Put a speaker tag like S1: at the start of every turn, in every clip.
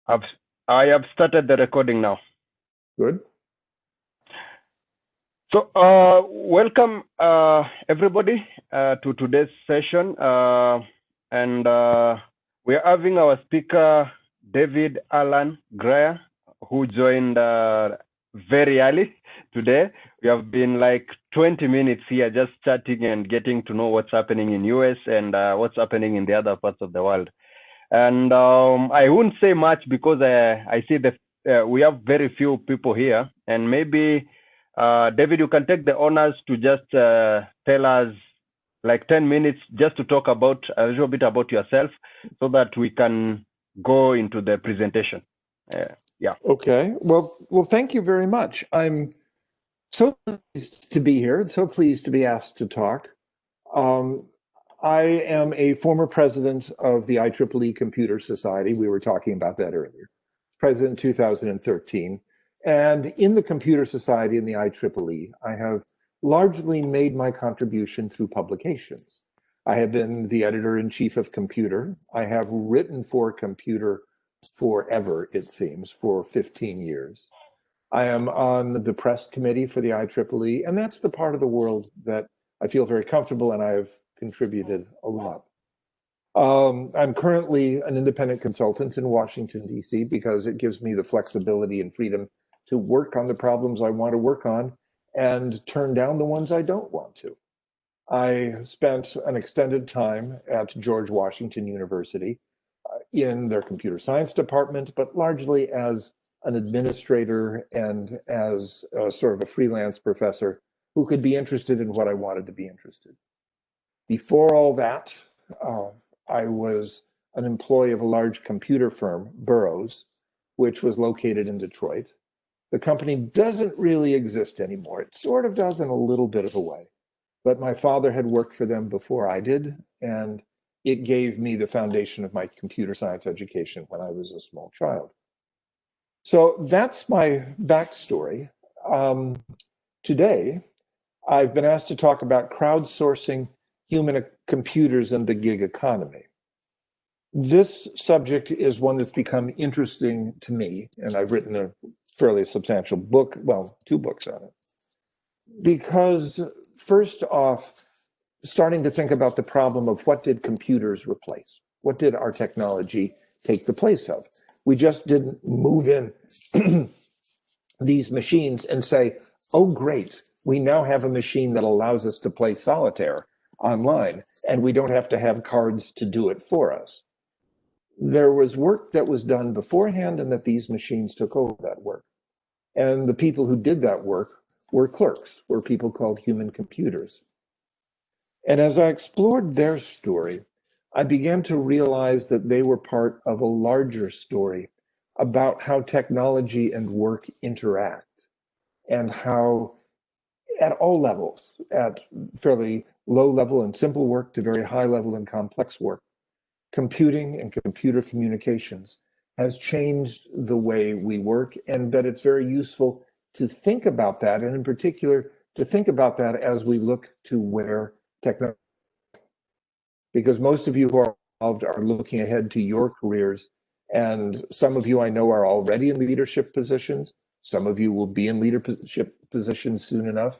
S1: I've, I have started the recording now.
S2: Good.
S1: So, welcome everybody to today's session. And we are having our speaker, David Alan Grier, who joined very early today. We have been like 20 minutes here just chatting and getting to know what's happening in US and what's happening in the other parts of the world. And I won't say much because I see that we have very few people here. And maybe, David, you can take the honors to just tell us like 10 minutes just to talk about a little bit about yourself so that we can go into the presentation. Yeah.
S2: Okay. Well, thank you very much. I'm so pleased to be here, so pleased to be asked to talk. Um, I am a former president of the IEEE Computer Society. We were talking about that earlier. President in 2013. And in the Computer Society and the IEEE, I have largely made my contribution through publications. I have been the editor-in-chief of Computer. I have written for Computer forever, it seems, for 15 years. I am on the press committee for the IEEE, and that's the part of the world that I feel very comfortable and I have contributed a lot. I'm currently an independent consultant in Washington, D.C., because it gives me the flexibility and freedom to work on the problems I want to work on and turn down the ones I don't want to. I spent an extended time at George Washington University in their computer science department, but largely as an administrator and as a sort of a freelance professor who could be interested in what I wanted to be interested. Before all that, I was an employee of a large computer firm, Burroughs, which was located in Detroit. The company doesn't really exist anymore. It sort of does in a little bit of a way. But my father had worked for them before I did, and it gave me the foundation of my computer science education when I was a small child. So that's my backstory. Today, I've been asked to talk about crowdsourcing human computers and the gig economy. This subject is one that's become interesting to me, and I've written a fairly substantial book, well, 2 books on it. Because first off, starting to think about the problem of what did computers replace? What did our technology take the place of? We just didn't move in these machines and say, oh, great, we now have a machine that allows us to play solitaire online, and we don't have to have cards to do it for us. There was work that was done beforehand, and that these machines took over that work. And the people who did that work were clerks, were people called human computers. And as I explored their story, I began to realize that they were part of a larger story about how technology and work interact, and how at all levels, at fairly low level and simple work to very high level and complex work, computing and computer communications has changed the way we work, and that it's very useful to think about that, and in particular, to think about that as we look to where technology, because most of you who are involved are looking ahead to your careers, and some of you I know are already in leadership positions. Some of you will be in leadership positions soon enough,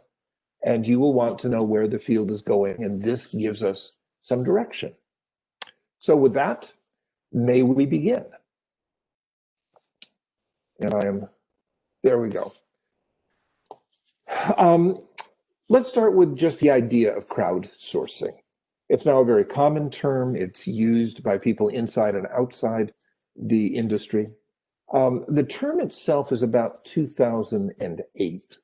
S2: and you will want to know where the field is going, and this gives us some direction. So with that, may we begin? And there we go. Let's start with just the idea of crowdsourcing. It's now a very common term. It's used by people inside and outside the industry. The term itself is about 2008.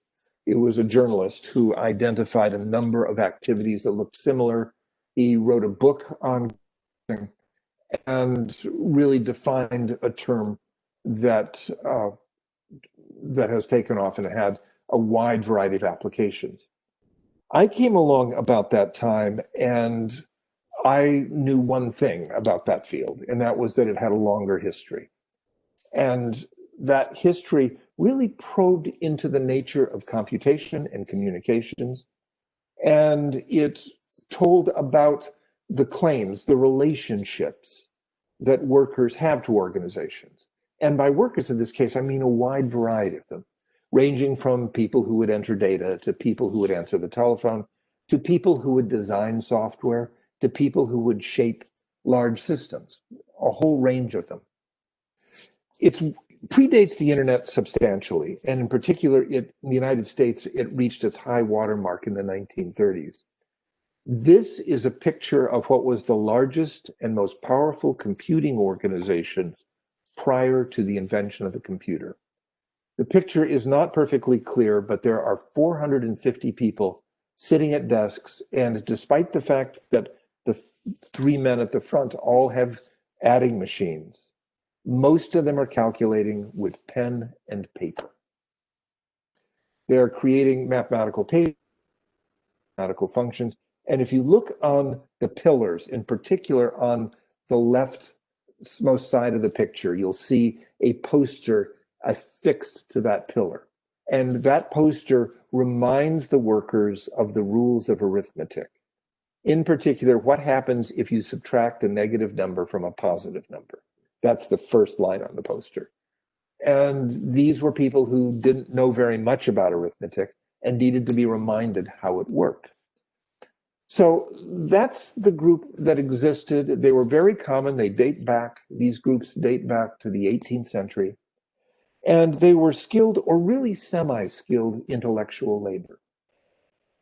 S2: It was a journalist who identified a number of activities that looked similar. He wrote a book on and really defined a term that that has taken off and had a wide variety of applications. I came along about that time, and I knew one thing about that field, and that was that it had a longer history. And that history really probed into the nature of computation and communications, and it told about the claims, the relationships that workers have to organizations. And by workers in this case, I mean a wide variety of them, ranging from people who would enter data to people who would answer the telephone, to people who would design software, to people who would shape large systems, a whole range of them. It predates the internet substantially, and in particular, in the United States, it reached its high watermark in the 1930s. This is a picture of what was the largest and most powerful computing organization prior to the invention of the computer. The picture is not perfectly clear, but there are 450 people sitting at desks, and despite the fact that the three men at the front all have adding machines, most of them are calculating with pen and paper. They're creating mathematical tables, mathematical functions, and if you look on the pillars, in particular on the leftmost side of the picture, you'll see a poster affixed to that pillar. And that poster reminds the workers of the rules of arithmetic. In particular, what happens if you subtract a negative number from a positive number? That's the first line on the poster. And these were people who didn't know very much about arithmetic and needed to be reminded how it worked. So that's the group that existed. They were very common. These groups date back to the 18th century. And they were skilled or really semi-skilled intellectual labor.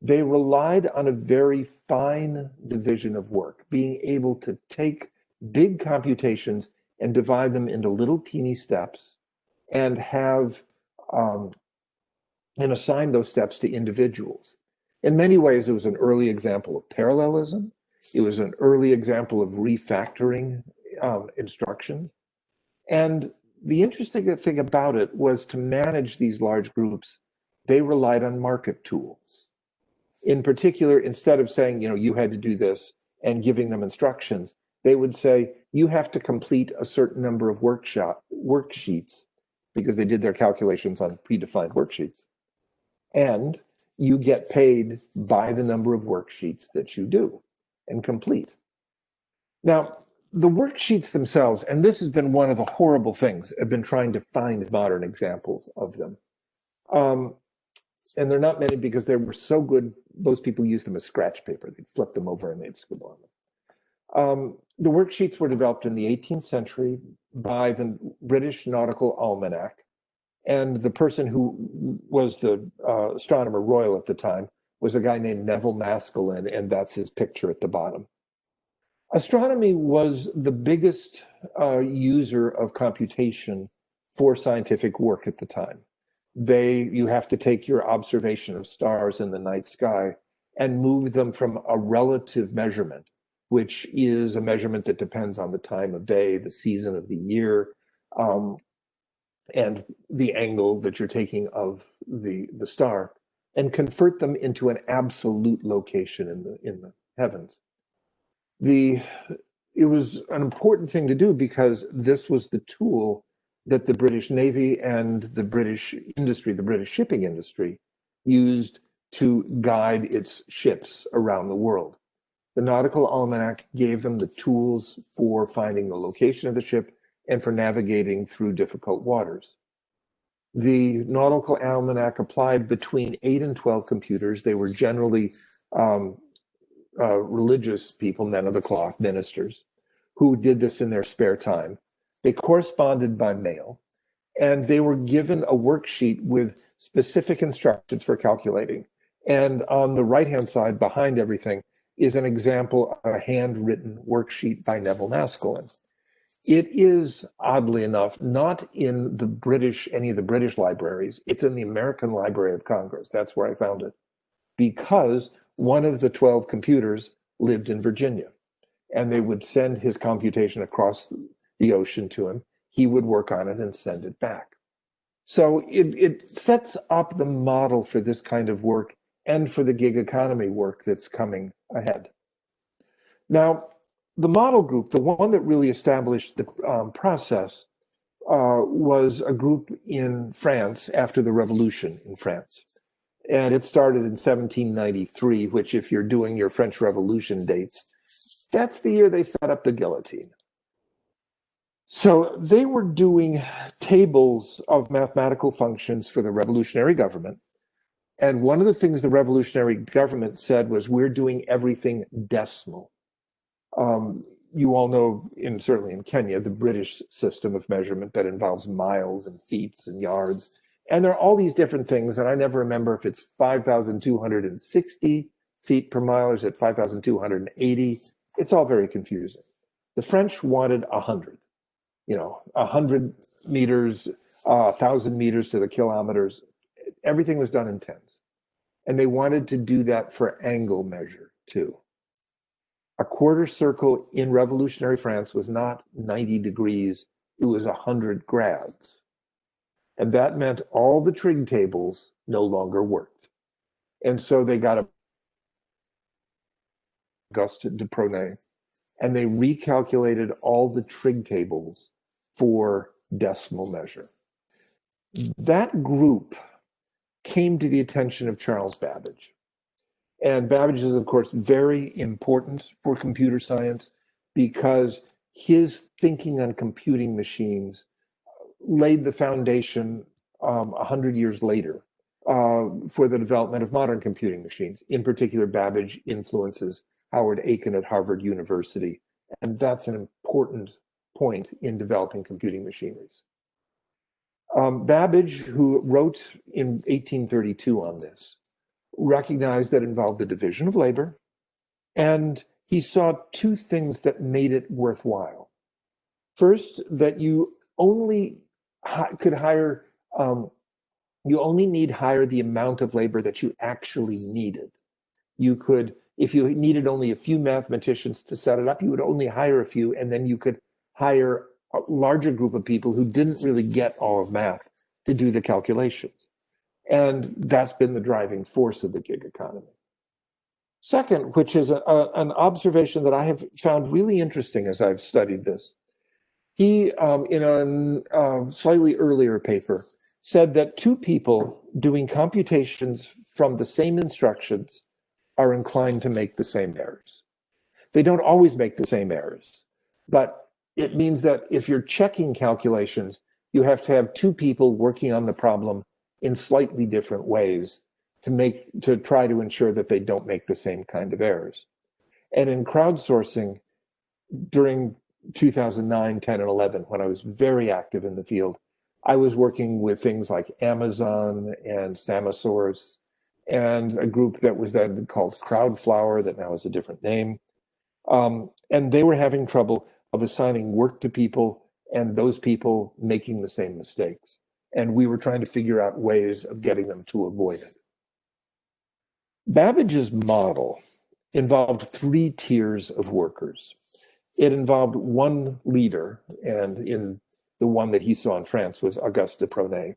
S2: They relied on a very fine division of work, being able to take big computations and divide them into little teeny steps and have and assign those steps to individuals. In many ways, it was an early example of parallelism. It was an early example of refactoring instructions. And the interesting thing about it was to manage these large groups, they relied on market tools. In particular, instead of saying, you had to do this and giving them instructions, they would say, you have to complete a certain number of worksheets, because they did their calculations on predefined worksheets. And you get paid by the number of worksheets that you do and complete. Now, the worksheets themselves, and this has been one of the horrible things, I've been trying to find modern examples of them. And they're not many because they were so good, most people used them as scratch paper. They'd flip them over and they'd scribble on them. The worksheets were developed in the 18th century by the British Nautical Almanac. And the person who was the astronomer royal at the time was a guy named Neville Maskelyne, and that's his picture at the bottom. Astronomy was the biggest user of computation for scientific work at the time. You have to take your observation of stars in the night sky and move them from a relative measurement, which is a measurement that depends on the time of day, the season of the year, and the angle that you're taking of the star, and convert them into an absolute location in the heavens. It was an important thing to do because this was the tool that the British Navy and the British industry, the British shipping industry, used to guide its ships around the world. The Nautical Almanac gave them the tools for finding the location of the ship and for navigating through difficult waters. The Nautical Almanac applied between 8 and 12 computers. They were generally religious people, men of the cloth, ministers, who did this in their spare time. They corresponded by mail, and they were given a worksheet with specific instructions for calculating. And on the right-hand side, behind everything, is an example of a handwritten worksheet by Neville Maskelyne. It is, oddly enough, not in any of the British libraries. It's in the American Library of Congress. That's where I found it. Because one of the 12 computers lived in Virginia, and they would send his computation across the ocean to him. He would work on it and send it back. So it sets up the model for this kind of work and for the gig economy work that's coming ahead. Now, the model group, the one that really established the process, was a group in France after the revolution in France. And it started in 1793, which, if you're doing your French Revolution dates, that's the year they set up the guillotine. So they were doing tables of mathematical functions for the revolutionary government. And one of the things the revolutionary government said was, we're doing everything decimal. Um, you all know, certainly in Kenya, the British system of measurement that involves miles and feet and yards. And there are all these different things, and I never remember if it's 5,260 feet per mile or is it 5,280. It's all very confusing. The French wanted 100, 100 meters, 1,000 meters to the kilometers. Everything was done in tens. And they wanted to do that for angle measure too. A quarter circle in revolutionary France was not 90 degrees, it was 100 grads. And that meant all the trig tables no longer worked. And so they got Auguste de Prunay, and they recalculated all the trig tables for decimal measure. That group came to the attention of Charles Babbage. And Babbage is, of course, very important for computer science because his thinking on computing machines laid the foundation 100 years later for the development of modern computing machines. In particular, Babbage influences Howard Aiken at Harvard University, and that's an important point in developing computing machineries. Babbage, who wrote in 1832 on this, recognized that it involved the division of labor, and he saw two things that made it worthwhile. First, that you only could hire, you only need hire the amount of labor that you actually needed. You could, if you needed only a few mathematicians to set it up, you would only hire a few, and then you could hire a larger group of people who didn't really get all of math to do the calculations. And that's been the driving force of the gig economy. Second, which is an observation that I have found really interesting as I've studied this, he, in a slightly earlier paper, said that two people doing computations from the same instructions are inclined to make the same errors. They don't always make the same errors, but it means that if you're checking calculations, you have to have two people working on the problem in slightly different ways to try to ensure that they don't make the same kind of errors. And in crowdsourcing, during 2009, 10, and 11, when I was very active in the field, I was working with things like Amazon and Samasource and a group that was then called Crowdflower that now has a different name. And they were having trouble of assigning work to people and those people making the same mistakes. And we were trying to figure out ways of getting them to avoid it. Babbage's model involved three tiers of workers. It involved one leader, and in the one that he saw in France was Auguste de Prunay.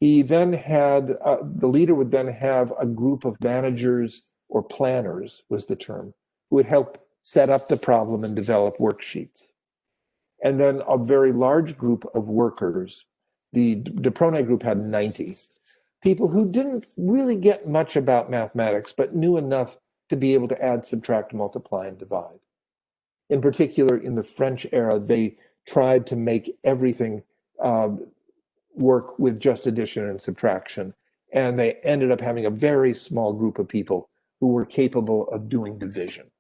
S2: He then had, the leader would then have a group of managers or planners was the term, who would help set up the problem and develop worksheets. And then a very large group of workers, the de Prunay group had 90, people who didn't really get much about mathematics, but knew enough to be able to add, subtract, multiply, and divide. In particular, in the French era, they tried to make everything work with just addition and subtraction. And they ended up having a very small group of people who were capable of doing division.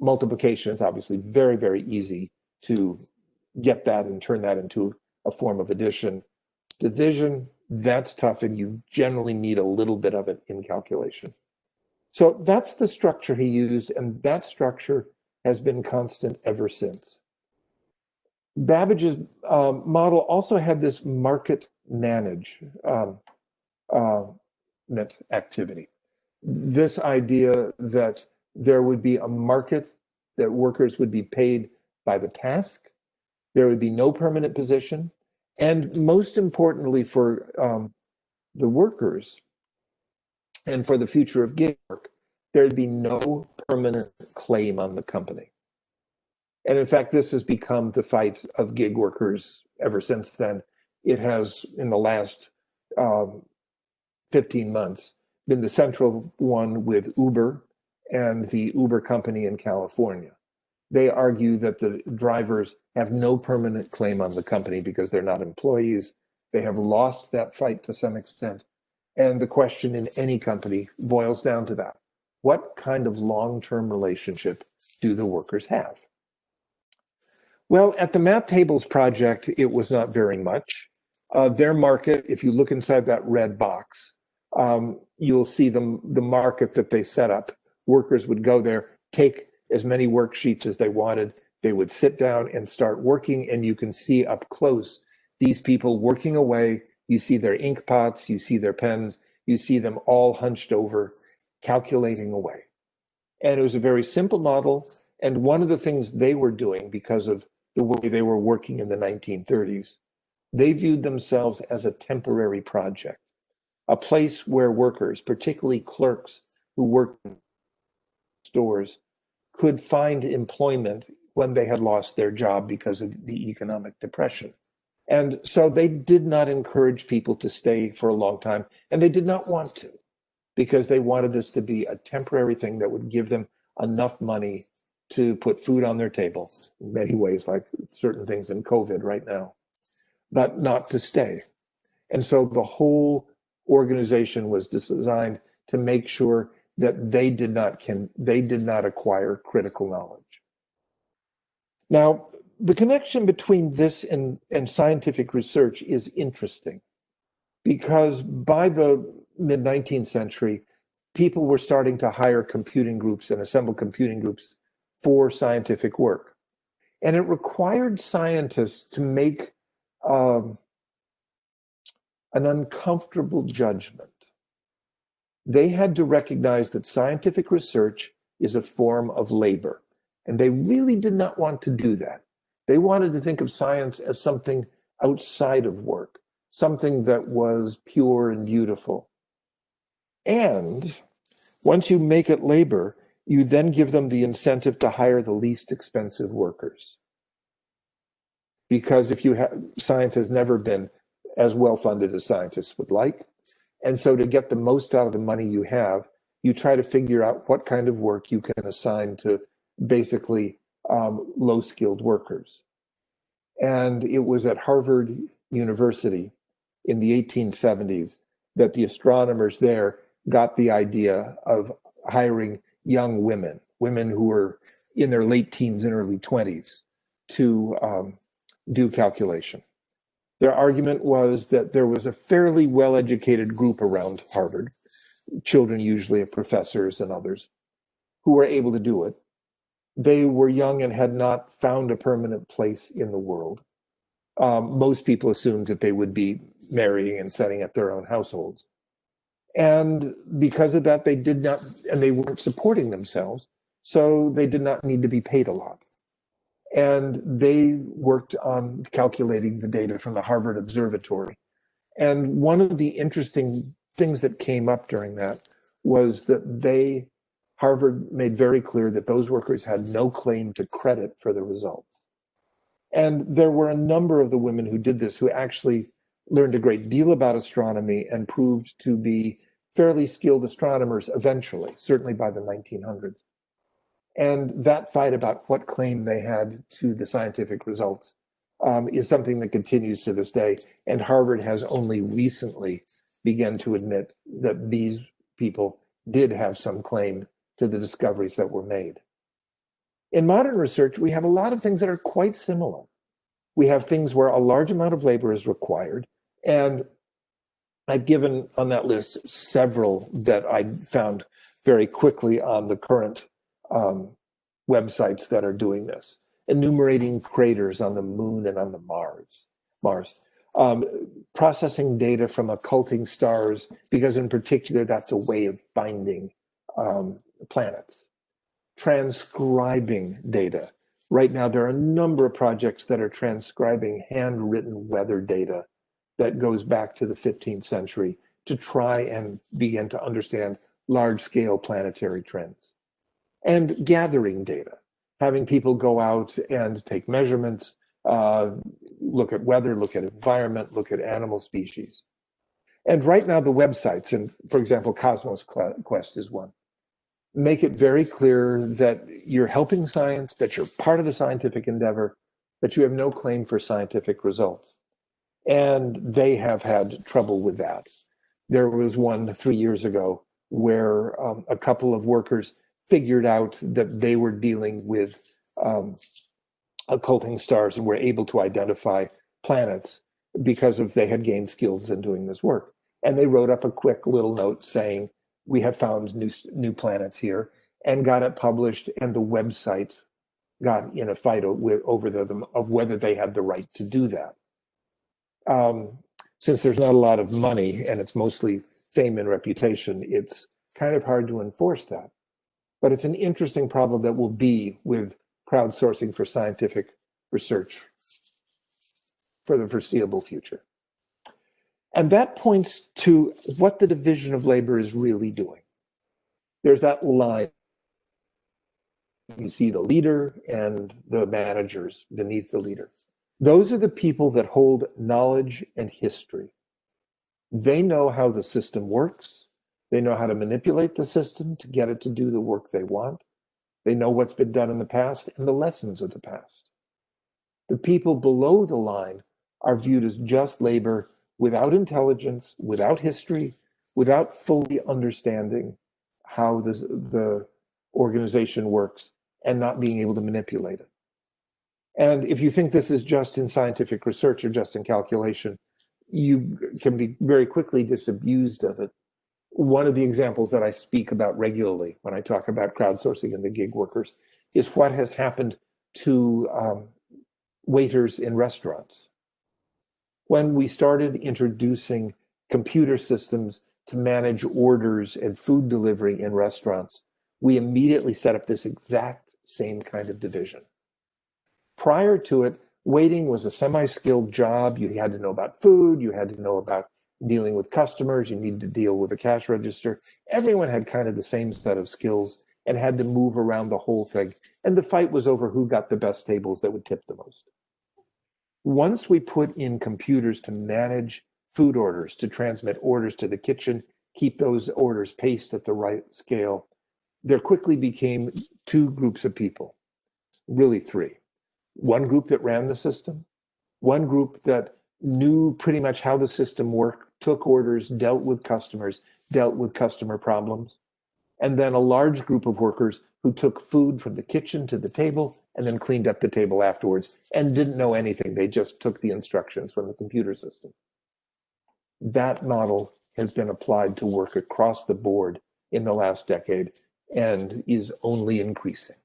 S2: Multiplication is obviously very, very easy to get that and turn that into a form of addition. Division, that's tough, and you generally need a little bit of it in calculation. So that's the structure he used, and that structure has been constant ever since. Babbage's model also had this market management activity. This idea that there would be a market, that workers would be paid by the task, there would be no permanent position, and most importantly for the workers and for the future of gig work, there'd be no permanent claim on the company. And in fact, this has become the fight of gig workers ever since then. It has, in the last 15 months, been the central one with Uber and the Uber company in California. They argue that the drivers have no permanent claim on the company because they're not employees. They have lost that fight to some extent. And the question in any company boils down to that. What kind of long-term relationship do the workers have? Well, at the Math Tables project, it was not very much. Their market, if you look inside that red box, you'll see the market that they set up. Workers would go there, take as many worksheets as they wanted. They would sit down and start working, and you can see up close these people working away. You see their ink pots, you see their pens, you see them all hunched over, calculating away. And it was a very simple model. And one of the things they were doing, because of the way they were working in the 1930s, they viewed themselves as a temporary project, a place where workers, particularly clerks who worked in stores, could find employment when they had lost their job because of the economic depression. And so they did not encourage people to stay for a long time, and they did not want to, because they wanted this to be a temporary thing that would give them enough money to put food on their table, in many ways, like certain things in COVID right now, but not to stay. And so the whole organization was designed to make sure that they did not acquire critical knowledge. Now, the connection between this and scientific research is interesting, because by the mid-19th century, people were starting to hire computing groups and assemble computing groups for scientific work. And it required scientists to make an uncomfortable judgment. They had to recognize that scientific research is a form of labor, and they really did not want to do that. They wanted to think of science as something outside of work, something that was pure and beautiful. And once you make it labor, you then give them the incentive to hire the least expensive workers. Because science has never been as well funded as scientists would like. And so to get the most out of the money you have, you try to figure out what kind of work you can assign to basically low-skilled workers. And it was at Harvard University in the 1870s that the astronomers there got the idea of hiring young women who were in their late teens and early 20s, to do calculation. Their argument was that there was a fairly well-educated group around Harvard, children usually of professors and others, who were able to do it. They were young and had not found a permanent place in the world. Most people assumed that they would be marrying and setting up their own households. And because of that, they weren't supporting themselves, so they did not need to be paid a lot. And they worked on calculating the data from the Harvard Observatory. And one of the interesting things that came up during that was that Harvard made very clear that those workers had no claim to credit for the results. And there were a number of the women who did this who actually learned a great deal about astronomy and proved to be fairly skilled astronomers eventually, certainly by the 1900s. And that fight about what claim they had to the scientific results is something that continues to this day. And Harvard has only recently begun to admit that these people did have some claim to the discoveries that were made. In modern research, we have a lot of things that are quite similar. We have things where a large amount of labor is required. And I've given on that list several that I found very quickly on the current websites that are doing this, enumerating craters on the moon and on the Mars, processing data from occulting stars, because in particular, that's a way of finding planets, transcribing data. Right now, there are a number of projects that are transcribing handwritten weather data that goes back to the 15th century to try and begin to understand large-scale planetary trends. And gathering data, having people go out and take measurements, look at weather, look at environment, look at animal species. And right now the websites, and for example, Cosmos Quest is one. make it very clear that you're helping science, that you're part of the scientific endeavor, but you have no claim for scientific results. And they have had trouble with that. There was one 3 years ago where a couple of workers figured out that they were dealing with occulting stars and were able to identify planets because of they had gained skills in doing this work. And they wrote up a quick little note saying, we have found new planets here, and got it published, and the website got in a fight over them of whether they had the right to do that. Since there's not a lot of money and it's mostly fame and reputation, it's kind of hard to enforce that. But it's an interesting problem that will be with crowdsourcing for scientific research for the foreseeable future. And that points to what the division of labor is really doing. There's that line. You see the leader and the managers beneath the leader. Those are the people that hold knowledge and history. They know how the system works. They know how to manipulate the system to get it to do the work they want. They know what's been done in the past and the lessons of the past. The people below the line are viewed as just labor without intelligence, without history, without fully understanding how the organization works and not being able to manipulate it. And if you think this is just in scientific research or just in calculation, you can be very quickly disabused of it. One of the examples that I speak about regularly when I talk about crowdsourcing and the gig workers is what has happened to waiters in restaurants. When we started introducing computer systems to manage orders and food delivery in restaurants, we immediately set up this exact same kind of division. Prior to it, waiting was a semi-skilled job. You had to know about food, you had to know about dealing with customers, you needed to deal with a cash register. Everyone had kind of the same set of skills and had to move around the whole thing. And the fight was over who got the best tables that would tip the most. Once we put in computers to manage food orders, to transmit orders to the kitchen, keep those orders paced at the right scale, there quickly became two groups of people, really three. One group that ran the system, one group that knew pretty much how the system worked, took orders, dealt with customers, dealt with customer problems, and then a large group of workers who took food from the kitchen to the table and then cleaned up the table afterwards and didn't know anything. They just took the instructions from the computer system. That model has been applied to work across the board in the last decade and is only increasing.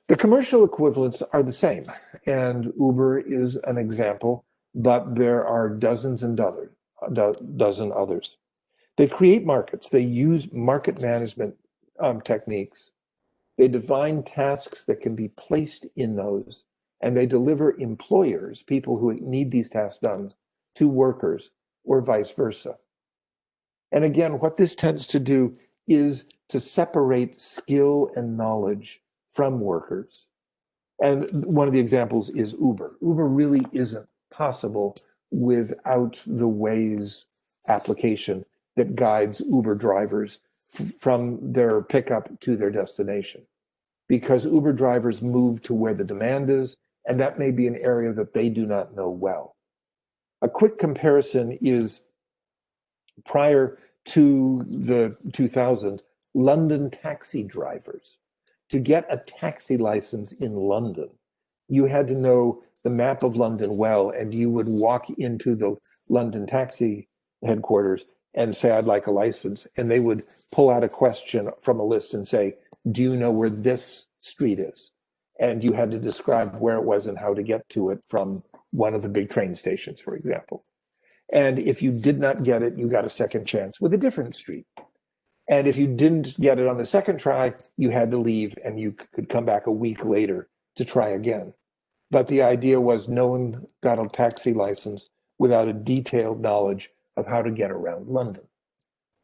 S2: The commercial equivalents are the same, and Uber is an example, but there are dozens and dozen others. They create markets. They use market management techniques. They define tasks that can be placed in those, and they deliver employers, people who need these tasks done, to workers, or vice versa. And again, what this tends to do is to separate skill and knowledge from workers. And one of the examples is Uber. Uber really isn't possible without the Waze application that guides Uber drivers from their pickup to their destination. Because Uber drivers move to where the demand is, and that may be an area that they do not know well. A quick comparison is prior to the 2000, London taxi drivers. To get a taxi license in London, you had to know the map of London well, and you would walk into the London taxi headquarters and say, I'd like a license. And they would pull out a question from a list and say, do you know where this street is? And you had to describe where it was and how to get to it from one of the big train stations, for example. And if you did not get it, you got a second chance with a different street. And if you didn't get it on the second try, you had to leave and you could come back a week later to try again. But the idea was no one got a taxi license without a detailed knowledge of how to get around London.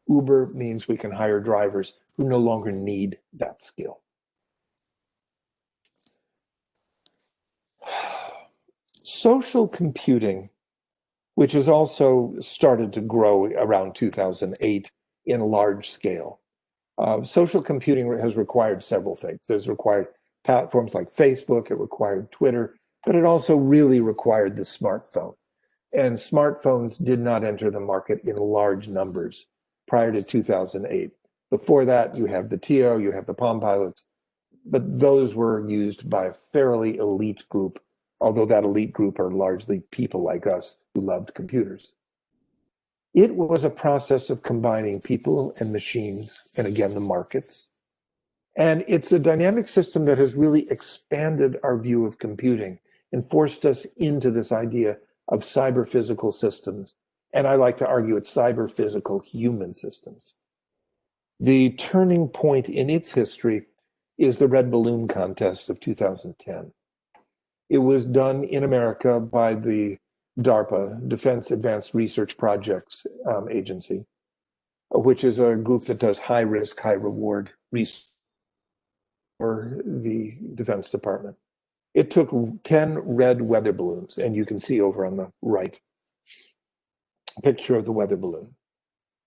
S2: Uber means we can hire drivers who no longer need that skill. Social computing, which has also started to grow around 2008 in a large scale, Social computing has required several things. It's required platforms like Facebook, it required Twitter, but it also really required the smartphone. And smartphones did not enter the market in large numbers prior to 2008. Before that, you have the TiO, you have the Palm Pilots, but those were used by a fairly elite group, although that elite group are largely people like us who loved computers. It was a process of combining people and machines, and again, the markets. And it's a dynamic system that has really expanded our view of computing and forced us into this idea of cyber-physical systems. And I like to argue it's cyber-physical human systems. The turning point in its history is the Red Balloon Contest of 2010. It was done in America by the DARPA, Defense Advanced Research Projects Agency, which is a group that does high risk, high reward research for the Defense Department. It took 10 red weather balloons, and you can see over on the right a picture of the weather balloon.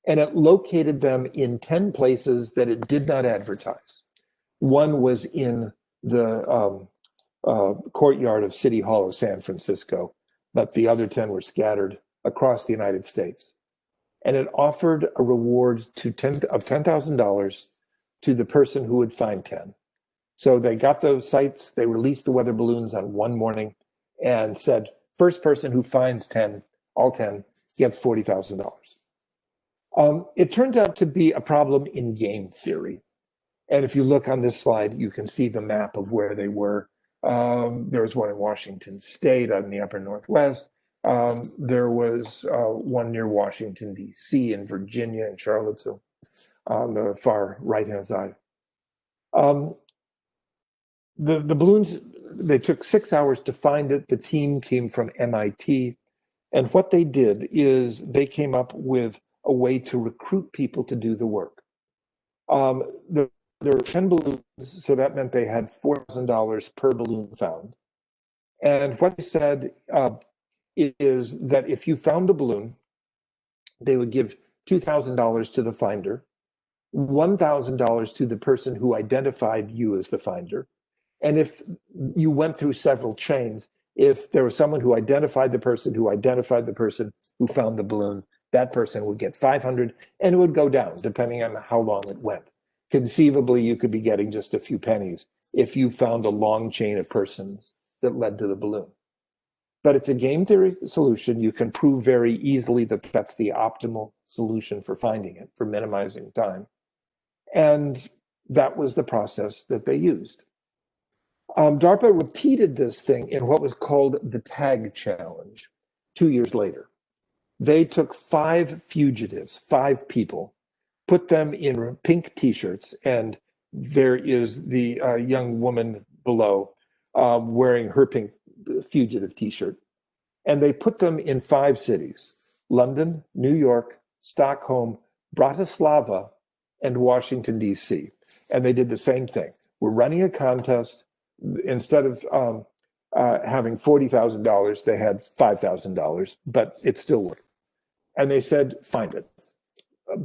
S2: And it located them in 10 places that it did not advertise. One was in the courtyard of City Hall of San Francisco, but the other 10 were scattered across the United States. And it offered a reward of $10,000 to the person who would find 10. So they got those sites, they released the weather balloons on one morning and said, first person who finds 10, all 10, gets $40,000. It turns out to be a problem in game theory. And if you look on this slide, you can see the map of where they were. There was one in Washington State in the upper Northwest. There was one near Washington, D.C., in Virginia and Charlottesville on the far right-hand side. The balloons, they took 6 hours to find it. The team came from MIT. And what they did is they came up with a way to recruit people to do the work. There were 10 balloons, so that meant they had $4,000 per balloon found. And what they said is that if you found the balloon, they would give $2,000 to the finder, $1,000 to the person who identified you as the finder. And if you went through several chains, if there was someone who identified the person who identified the person who found the balloon, that person would get 500, and it would go down depending on how long it went. Conceivably, you could be getting just a few pennies if you found a long chain of persons that led to the balloon. But it's a game theory solution. You can prove very easily that that's the optimal solution for finding it, for minimizing time. And that was the process that they used. DARPA repeated this thing in what was called the Tag Challenge 2 years later. They took 5 fugitives, 5 people, put them in pink t-shirts, and there is the young woman below wearing her pink fugitive t-shirt. And they put them in 5 cities: London, New York, Stockholm, Bratislava, and Washington, D.C. And they did the same thing. We're running a contest. Instead of having $40,000, they had $5,000, but it still worked. And they said, find it.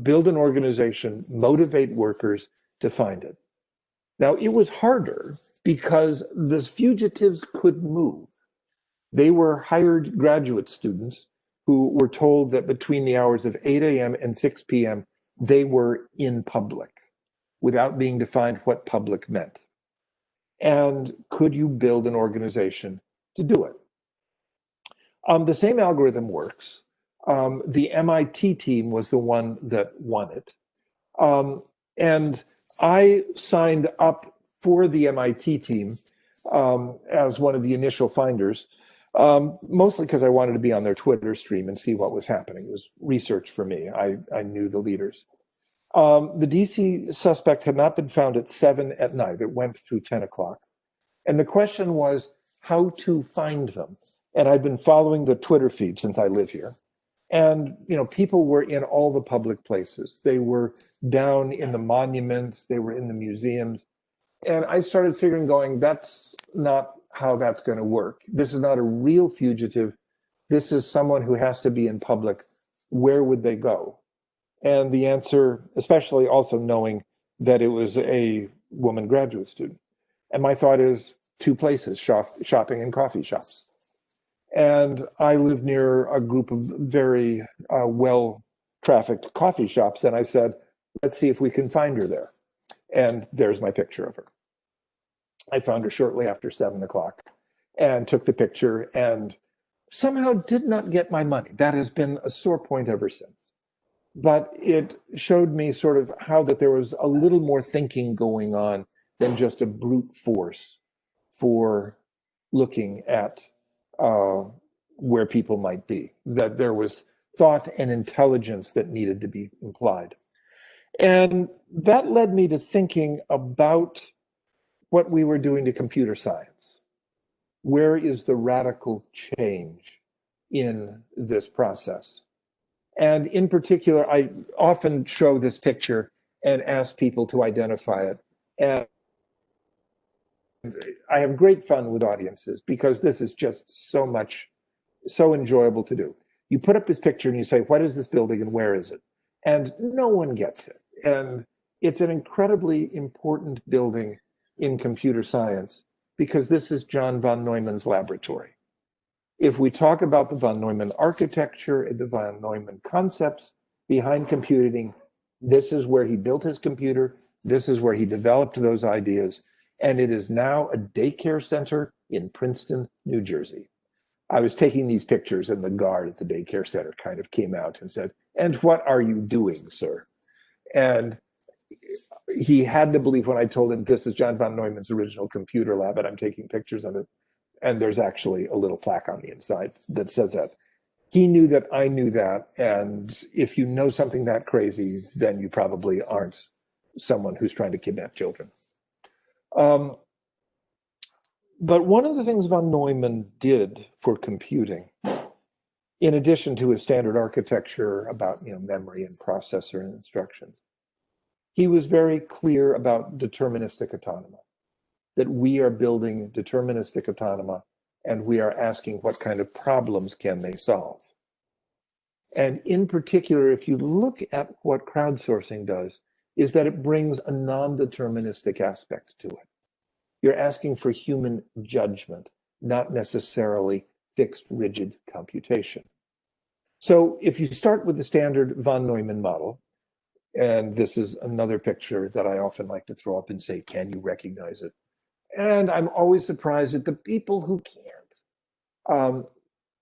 S2: Build an organization, motivate workers to find it. Now, it was harder because the fugitives could move. They were hired graduate students who were told that between the hours of 8 a.m. and 6 p.m., they were in public without being defined what public meant. And could you build an organization to do it? The same algorithm works. The MIT team was the one that won it. And I signed up for the MIT team as one of the initial finders, mostly because I wanted to be on their Twitter stream and see what was happening. It was research for me. I knew the leaders. The DC suspect had not been found at 7 at night. It went through 10 o'clock. And the question was how to find them. And I've been following the Twitter feed since I live here. And, you know, people were in all the public places. They were down in the monuments. They were in the museums. And I started figuring, that's not how that's going to work. This is not a real fugitive. This is someone who has to be in public. Where would they go? And the answer, especially also knowing that it was a woman graduate student. And my thought is two places, shopping and coffee shops. And I live near a group of very well-trafficked coffee shops. And I said, let's see if we can find her there. And there's my picture of her. I found her shortly after 7 o'clock and took the picture and somehow did not get my money. That has been a sore point ever since. But it showed me sort of how that there was a little more thinking going on than just a brute force for looking at where people might be, that there was thought and intelligence that needed to be implied. And that led me to thinking about what we were doing to computer science. Where is the radical change in this process? And in particular, I often show this picture and ask people to identify it. And I have great fun with audiences because this is just so enjoyable to do. You put up this picture and you say, what is this building and where is it? And no one gets it. And it's an incredibly important building in computer science because this is John von Neumann's laboratory. If we talk about the von Neumann architecture and the von Neumann concepts behind computing, this is where he built his computer. This is where he developed those ideas. And it is now a daycare center in Princeton, New Jersey. I was taking these pictures and the guard at the daycare center kind of came out and said, and what are you doing, sir? And he had to believe when I told him this is John von Neumann's original computer lab and I'm taking pictures of it. And there's actually a little plaque on the inside that says that. He knew that I knew that. And if you know something that crazy, then you probably aren't someone who's trying to kidnap children. But one of the things von Neumann did for computing, in addition to his standard architecture about memory and processor and instructions, he was very clear about deterministic autonoma, that we are building deterministic autonoma and we are asking what kind of problems can they solve. And in particular, if you look at what crowdsourcing does, is that it brings a non-deterministic aspect to it. You're asking for human judgment, not necessarily fixed, rigid computation. So if you start with the standard von Neumann model, and this is another picture that I often like to throw up and say, can you recognize it? And I'm always surprised at the people who can't.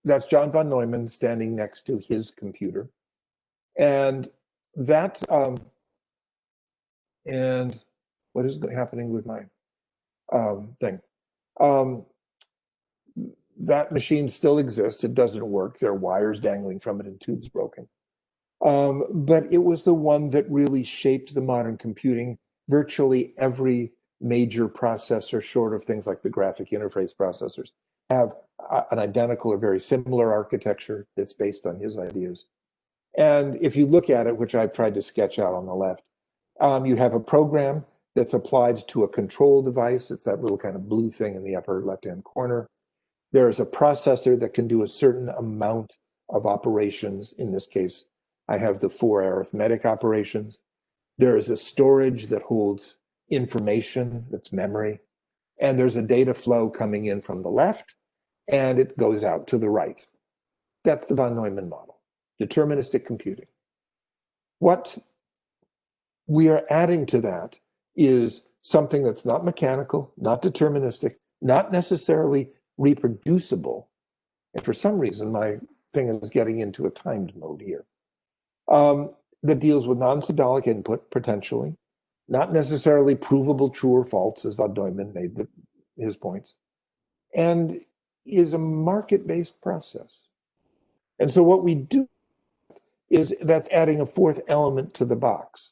S2: That's John von Neumann standing next to his computer. And that, and what is happening with my thing? That machine still exists. It doesn't work. There are wires dangling from it and tubes broken. But it was the one that really shaped the modern computing. Virtually every major processor, short of things like the graphic interface processors, have an identical or very similar architecture that's based on his ideas. And if you look at it, which I've tried to sketch out on the left, you have a program that's applied to a control device. It's that little kind of blue thing in the upper left-hand corner. There is a processor that can do a certain amount of operations. In this case, I have the 4 arithmetic operations. There is a storage that holds information, that's memory. And there's a data flow coming in from the left, and it goes out to the right. That's the von Neumann model, deterministic computing. What we are adding to that is something that's not mechanical, not deterministic, not necessarily reproducible. And for some reason, my thing is getting into a timed mode here. That deals with non-symbolic input, potentially, not necessarily provable true or false, as von Neumann made his points, and is a market-based process. And so what we do is that's adding a fourth element to the box.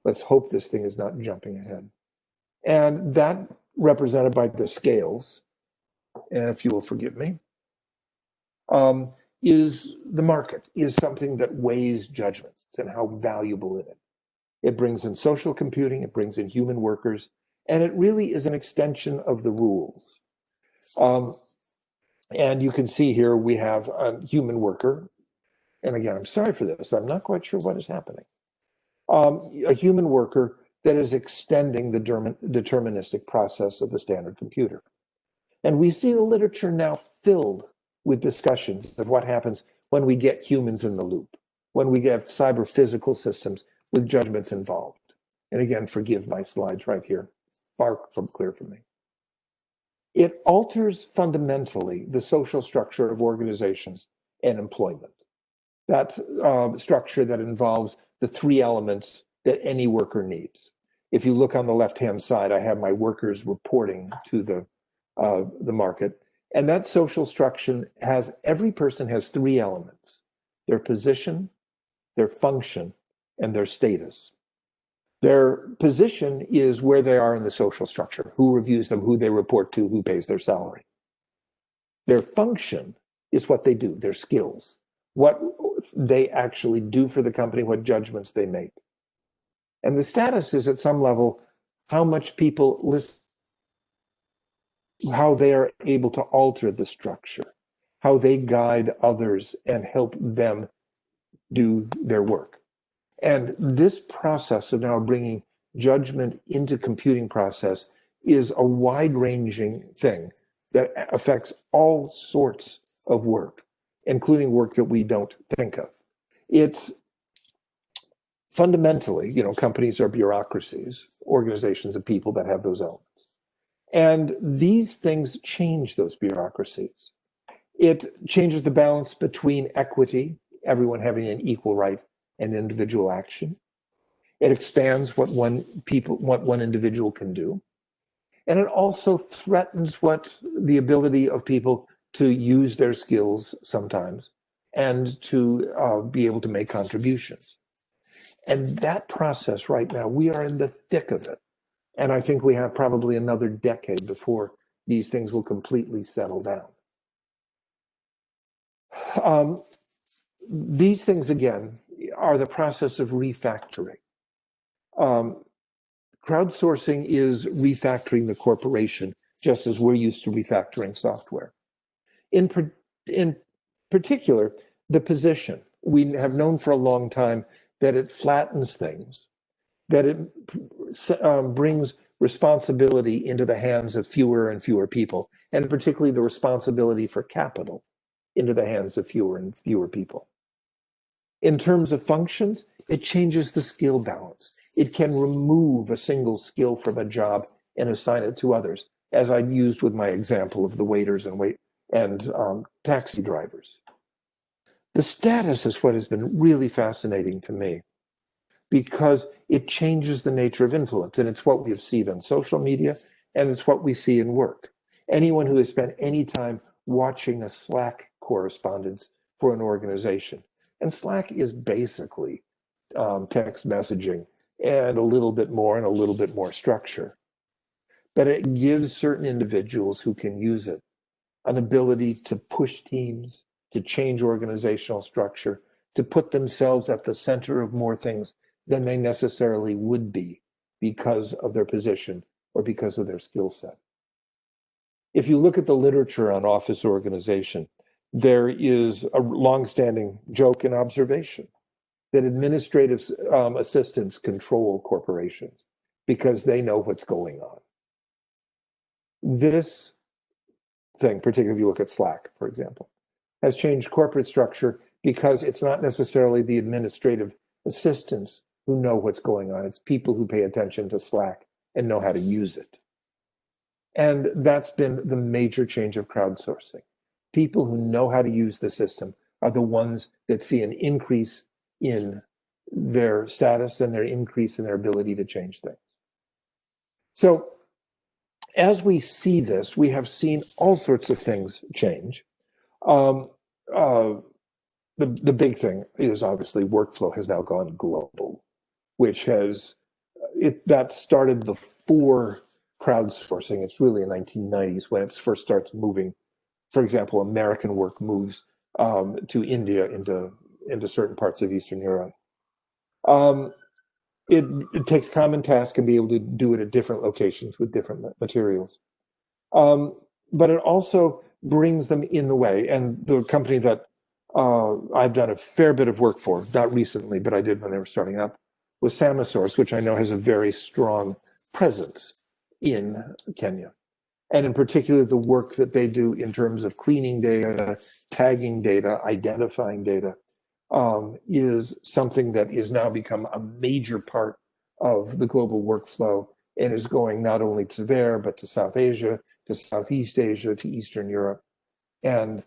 S2: Let's hope this thing is not jumping ahead. And that represented by the scales, and if you will forgive me, is the market, is something that weighs judgments and how valuable it is. It brings in social computing, it brings in human workers, and it really is an extension of the rules. And you can see here we have a human worker. And again, I'm sorry for this. I'm not quite sure what is happening. A human worker that is extending the deterministic process of the standard computer. And we see the literature now filled with discussions of what happens when we get humans in the loop, when we get cyber physical systems with judgments involved. And again, forgive my slides right here. It's far from clear for me. It alters fundamentally the social structure of organizations and employment. That structure that involves the three elements that any worker needs. If you look on the left-hand side, I have my workers reporting to the market. And that social structure has, every person has three elements: their position, their function, and their status. Their position is where they are in the social structure, who reviews them, who they report to, who pays their salary. Their function is what they do, their skills, what they actually do for the company, what judgments they make. And the status is at some level how much people listen, how they are able to alter the structure, how they guide others and help them do their work. And this process of now bringing judgment into computing process is a wide-ranging thing that affects all sorts of work, including work that we don't think of. It fundamentally, companies are bureaucracies, organizations of people that have those elements. And these things change those bureaucracies. It changes the balance between equity, everyone having an equal right, and individual action. It expands what one individual can do. And it also threatens the ability of people to use their skills sometimes and to be able to make contributions. And that process right now, we are in the thick of it. And I think we have probably another decade before these things will completely settle down. These things, again, are the process of refactoring. Crowdsourcing is refactoring the corporation, just as we're used to refactoring software. In particular, the position. We have known for a long time that it flattens things, that it brings responsibility into the hands of fewer and fewer people, and particularly the responsibility for capital into the hands of fewer and fewer people. In terms of functions, it changes the skill balance. It can remove a single skill from a job and assign it to others, as I used with my example of the waiters and taxi drivers. The status is what has been really fascinating to me, because it changes the nature of influence, and it's what we have seen on social media, and it's what we see in work. Anyone who has spent any time watching a Slack correspondence for an organization, and Slack is basically text messaging and a little bit more structure. But it gives certain individuals who can use it an ability to push teams, to change organizational structure, to put themselves at the center of more things than they necessarily would be because of their position or because of their skill set. If you look at the literature on office organization, there is a longstanding joke and observation that administrative assistants control corporations because they know what's going on. This thing, particularly if you look at Slack, for example, has changed corporate structure because it's not necessarily the administrative assistants who know what's going on. It's people who pay attention to Slack and know how to use it. And that's been the major change of crowdsourcing. People who know how to use the system are the ones that see an increase in their status and their increase in their ability to change things. So as we see this, we have seen all sorts of things change. The big thing is obviously workflow has now gone global, which that started before crowdsourcing. It's really in the 1990s when it first starts moving. For example, American work moves to India, into certain parts of Eastern Europe. It takes common tasks and be able to do it at different locations with different materials. But it also brings them in the way. And the company that I've done a fair bit of work for, not recently, but I did when they were starting up, was Samasource, which I know has a very strong presence in Kenya. And in particular, the work that they do in terms of cleaning data, tagging data, identifying data, is something that is now become a major part of the global workflow and is going not only to there, but to South Asia, to Southeast Asia, to Eastern Europe. And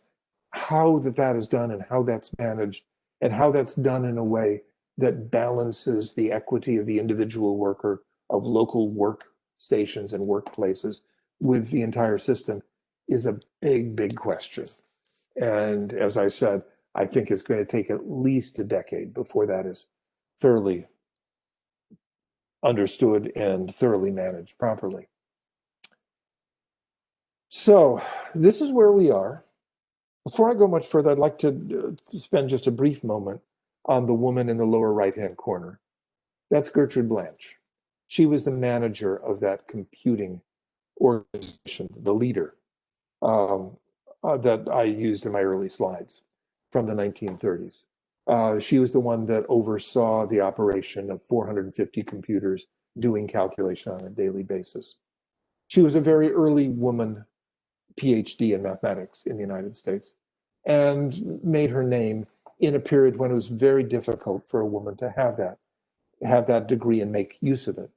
S2: how that is done and how that's managed and how that's done in a way that balances the equity of the individual worker, of local workstations and workplaces with the entire system is a big, big question. And as I said, I think it's going to take at least a decade before that is thoroughly understood and thoroughly managed properly. So this is where we are. Before I go much further, I'd like to spend just a brief moment on the woman in the lower right-hand corner. That's Gertrude Blanche. She was the manager of that computing organization, the leader that I used in my early slides from the 1930s. She was the one that oversaw the operation of 450 computers doing calculation on a daily basis. She was a very early woman PhD in mathematics in the United States and made her name in a period when it was very difficult for a woman to have that degree and make use of it.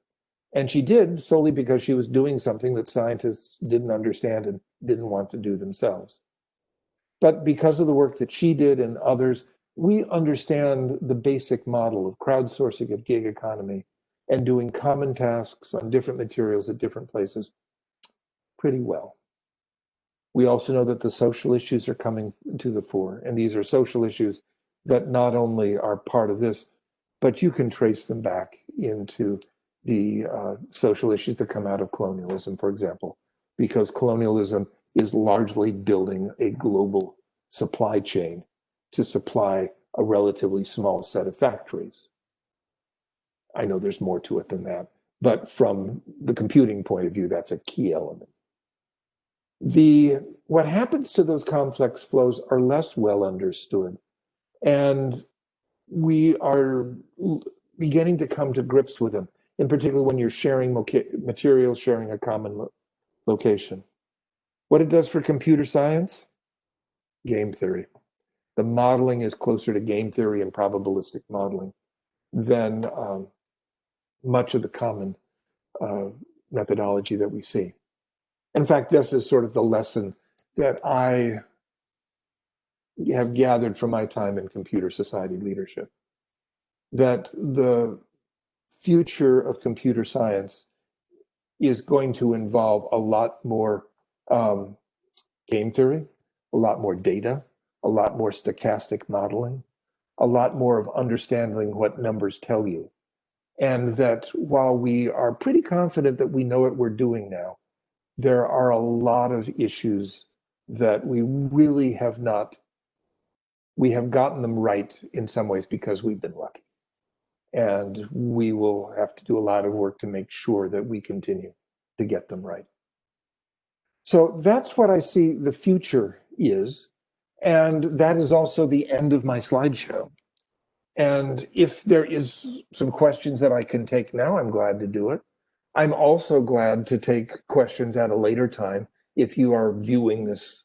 S2: And she did solely because she was doing something that scientists didn't understand and didn't want to do themselves. But because of the work that she did and others, we understand the basic model of crowdsourcing of gig economy and doing common tasks on different materials at different places pretty well. We also know that the social issues are coming to the fore, and these are social issues that not only are part of this, but you can trace them back into the social issues that come out of colonialism, for example, because colonialism is largely building a global supply chain to supply a relatively small set of factories. I know there's more to it than that, but from the computing point of view, that's a key element. What happens to those complex flows are less well understood, and we are beginning to come to grips with them, in particular when you're sharing materials, sharing a common location. What it does for computer science? Game theory. The modeling is closer to game theory and probabilistic modeling than much of the common methodology that we see. In fact, this is sort of the lesson that I have gathered from my time in computer society leadership, that the future of computer science is going to involve a lot more game theory, a lot more data, a lot more stochastic modeling, a lot more of understanding what numbers tell you. And that while we are pretty confident that we know what we're doing now, there are a lot of issues that we really have not, we have gotten them right in some ways because we've been lucky. And we will have to do a lot of work to make sure that we continue to get them right. So that's what I see the future is. And that is also the end of my slideshow. And if there is some questions that I can take now, I'm glad to do it. I'm also glad to take questions at a later time. If you are viewing this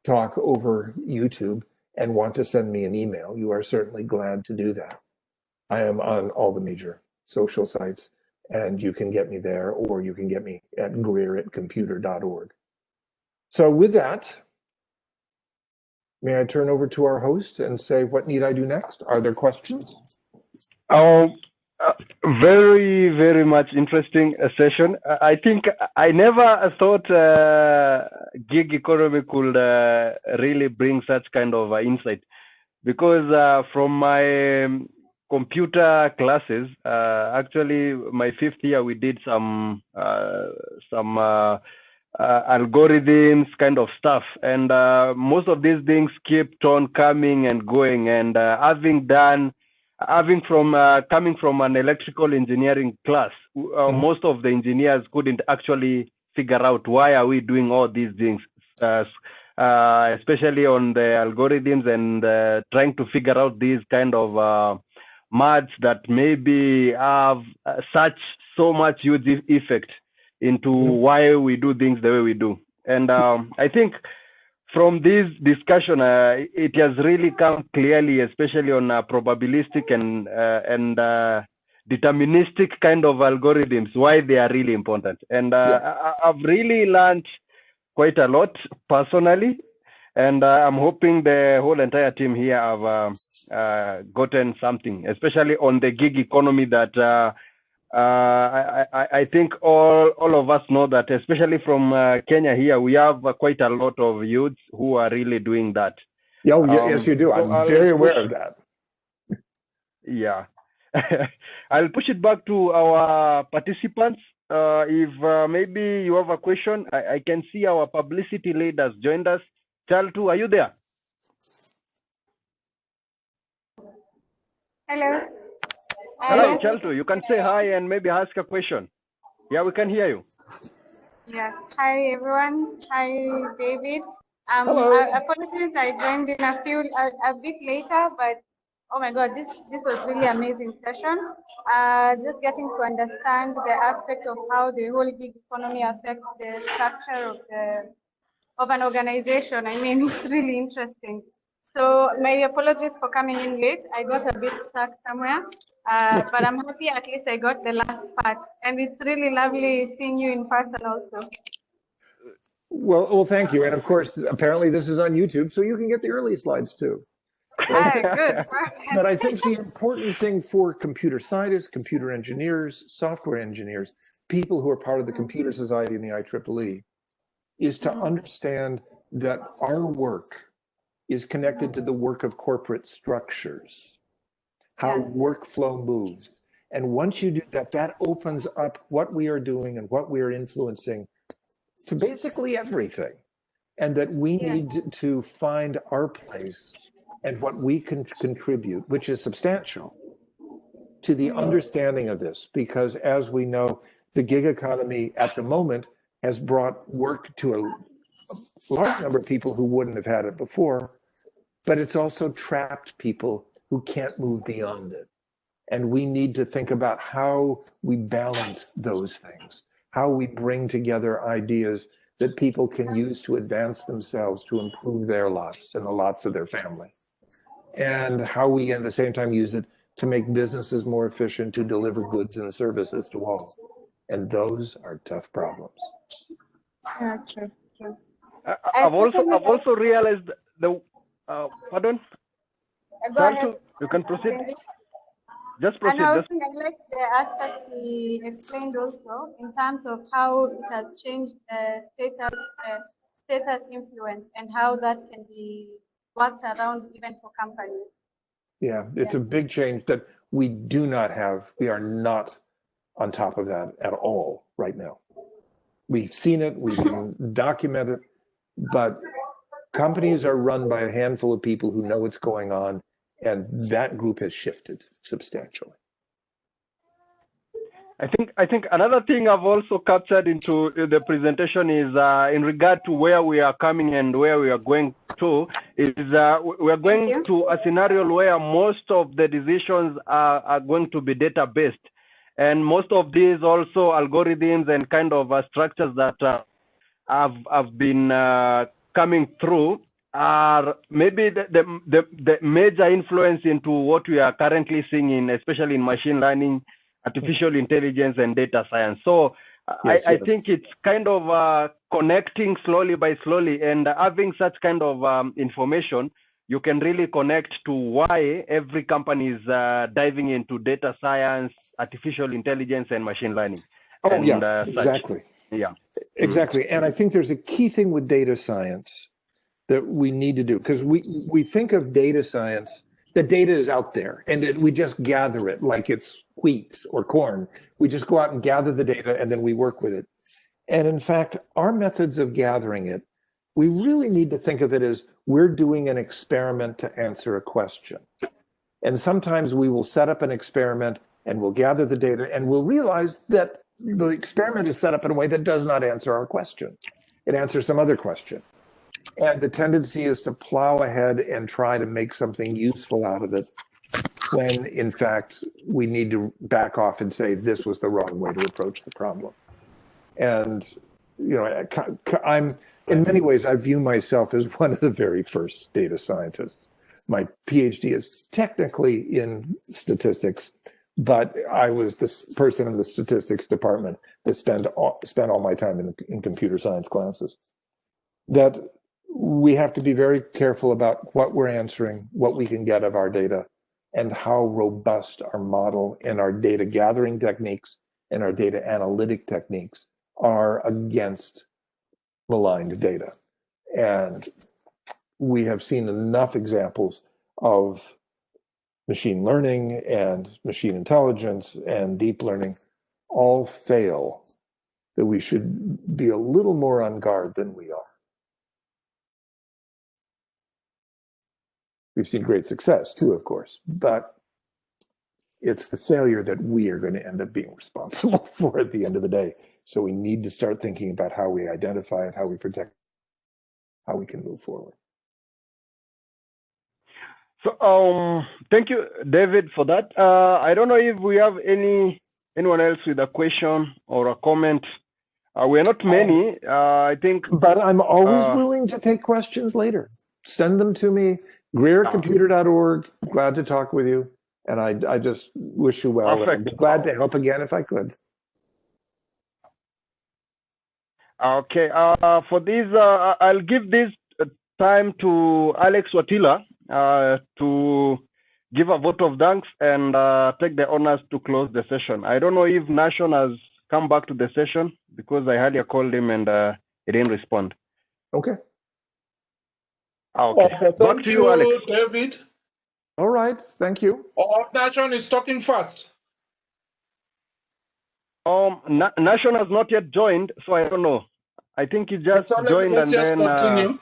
S2: talk over YouTube and want to send me an email, you are certainly glad to do that. I am on all the major social sites, and you can get me there, or you can get me at Grier@computer.org. So with that, may I turn over to our host and say, what need I do next? Are there questions?
S1: Very, very much interesting session. I think I never thought gig economy could really bring such kind of insight, because from my computer classes, actually my 5th year, we did some algorithms kind of stuff, and most of these things kept on coming and going, and coming from an electrical engineering class, most of the engineers couldn't actually figure out why are we doing all these things, especially on the algorithms and trying to figure out these kind of maths that maybe have so much huge effect into why we do things the way we do. And I think from this discussion, it has really come clearly, especially on probabilistic and deterministic kind of algorithms, why they are really important. And I've really learned quite a lot personally, and I'm hoping the whole entire team here have gotten something, especially on the gig economy that I think all of us know that, especially from Kenya here, we have quite a lot of youths who are really doing that.
S2: Yes, you do. I'm very aware of that.
S1: Yeah. I'll push it back to our participants. If maybe you have a question, I can see our publicity lead has joined us. Chaltu, are you there?
S3: Hello.
S1: Hi, Chaltu. You can say hi and maybe ask a question. Yeah, we can hear you.
S3: Yeah. Hi, everyone. Hi, David.
S2: Hello.
S3: Apologies, I joined in a bit later, but oh my God, this was really amazing session. Just getting to understand the aspect of how the whole gig economy affects the structure of an organization. I mean, it's really interesting. So my apologies for coming in late. I got a bit stuck somewhere, but I'm happy at least I got the last part. And it's really lovely seeing you in person also.
S2: Well, thank you. And of course, apparently this is on YouTube, so you can get the early slides too.
S3: Good.
S2: But I think the important thing for computer scientists, computer engineers, software engineers, people who are part of the Computer Society and the IEEE, is to understand that our work is connected to the work of corporate structures, how workflow moves. And once you do that, that opens up what we are doing and what we are influencing to basically everything. And that we need to find our place and what we can contribute, which is substantial, to the understanding of this. Because as we know, the gig economy at the moment has brought work to a large number of people who wouldn't have had it before, but it's also trapped people who can't move beyond it. And we need to think about how we balance those things, how we bring together ideas that people can use to advance themselves, to improve their lots and the lots of their family. And how we, at the same time, use it to make businesses more efficient, to deliver goods and services to all. And those are tough problems.
S3: Yeah, true.
S1: I've also realized pardon?
S3: Go ahead.
S1: You can proceed. Just
S3: And
S1: proceed.
S3: I was thinking, I like the aspect he explained also in terms of how it has changed status influence and how that can be worked around even for companies.
S2: Yeah, it's a big change that we do not have. We are not on top of that at all right now. We've seen it, we can document it, but companies are run by a handful of people who know what's going on, and that group has shifted substantially.
S1: I think another thing I've also captured into the presentation is in regard to where we are coming and where we are going to, is we are going to a scenario where most of the decisions are going to be data-based. And most of these also algorithms and kind of structures that have been coming through are maybe the major influence into what we are currently seeing in, especially in machine learning, artificial intelligence, and data science. So I think it's kind of connecting slowly by slowly, and having such kind of information, you can really connect to why every company is diving into data science, artificial intelligence, and machine learning.
S2: Exactly.
S1: Yeah,
S2: exactly. And I think there's a key thing with data science that we need to do, because we think of data science, the data is out there and we just gather it like it's wheat or corn. We just go out and gather the data and then we work with it. And in fact, our methods of gathering it, we really need to think of it as we're doing an experiment to answer a question. And sometimes we will set up an experiment and we'll gather the data and we'll realize that the experiment is set up in a way that does not answer our question. It answers some other question. And the tendency is to plow ahead and try to make something useful out of it when in fact we need to back off and say this was the wrong way to approach the problem. And I'm in many ways I view myself as one of the very first data scientists. My PhD is technically in statistics, but I was this person in the statistics department that spent all my time in computer science classes. That we have to be very careful about what we're answering, what we can get of our data, and how robust our model and our data gathering techniques and our data analytic techniques are against maligned data. And we have seen enough examples of machine learning and machine intelligence and deep learning all fail that we should be a little more on guard than we are. We've seen great success too, of course, but it's the failure that we are going to end up being responsible for at the end of the day. So we need to start thinking about how we identify it, how we protect, how we can move forward.
S1: So thank you, David, for that. I don't know if we have anyone else with a question or a comment. We're not many, I think.
S2: But I'm always willing to take questions later. Send them to me, griercomputer.org. Glad to talk with you. And I just wish you well.
S1: Perfect.
S2: I'd be glad to help again if I could.
S1: Okay. For this, I'll give this time to Alex Watila to give a vote of thanks and take the honors to close the session. I don't know if Nation has come back to the session because I earlier called him and he didn't respond.
S2: Okay.
S1: Okay. Back to you, Alex.
S4: David.
S2: All right. Thank you.
S4: Nation is talking first.
S1: Nation has not yet joined, so I don't know. I think he just joined and then
S4: continue.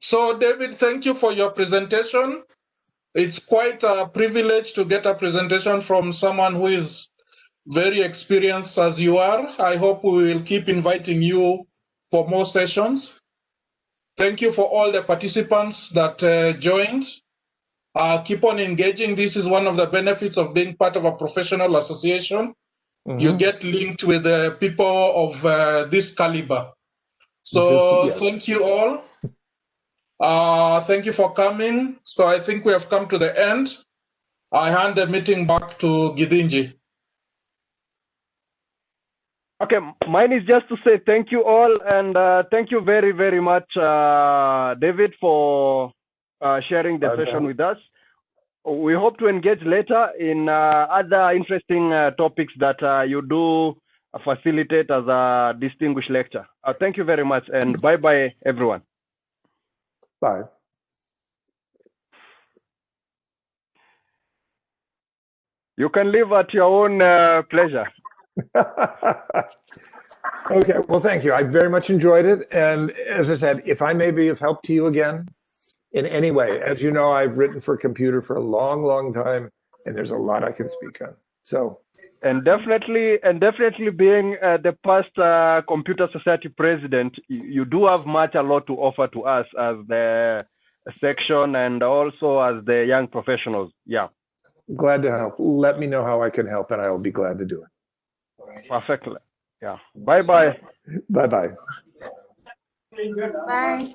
S4: So, David, thank you for your presentation. It's quite a privilege to get a presentation from someone who is very experienced as you are. I hope we will keep inviting you for more sessions. Thank you for all the participants that joined. Keep on engaging. This is one of the benefits of being part of a professional association. Mm-hmm. You get linked with people of this caliber. So yes. Thank you all. Thank you for coming. So I think we have come to the end. I hand the meeting back to Gidinji.
S1: Okay, mine is just to say thank you all, and thank you very, very much, David, for sharing the session with us. We hope to engage later in other interesting topics that you do facilitate as a distinguished lecturer. Thank you very much, and bye-bye, everyone.
S2: Bye.
S1: You can leave at your own pleasure.
S2: Okay, well, thank you. I very much enjoyed it. And as I said, if I may be of help to you again in any way, as you know, I've written for computer for a long, long time, and there's a lot I can speak on. So,
S1: and definitely being the past Computer Society president, you do have a lot to offer to us as the section and also as the young professionals. Yeah.
S2: Glad to help. Let me know how I can help, and I will be glad to do it.
S1: Perfectly. Yeah. Bye-bye.
S2: Bye-bye.
S3: Bye.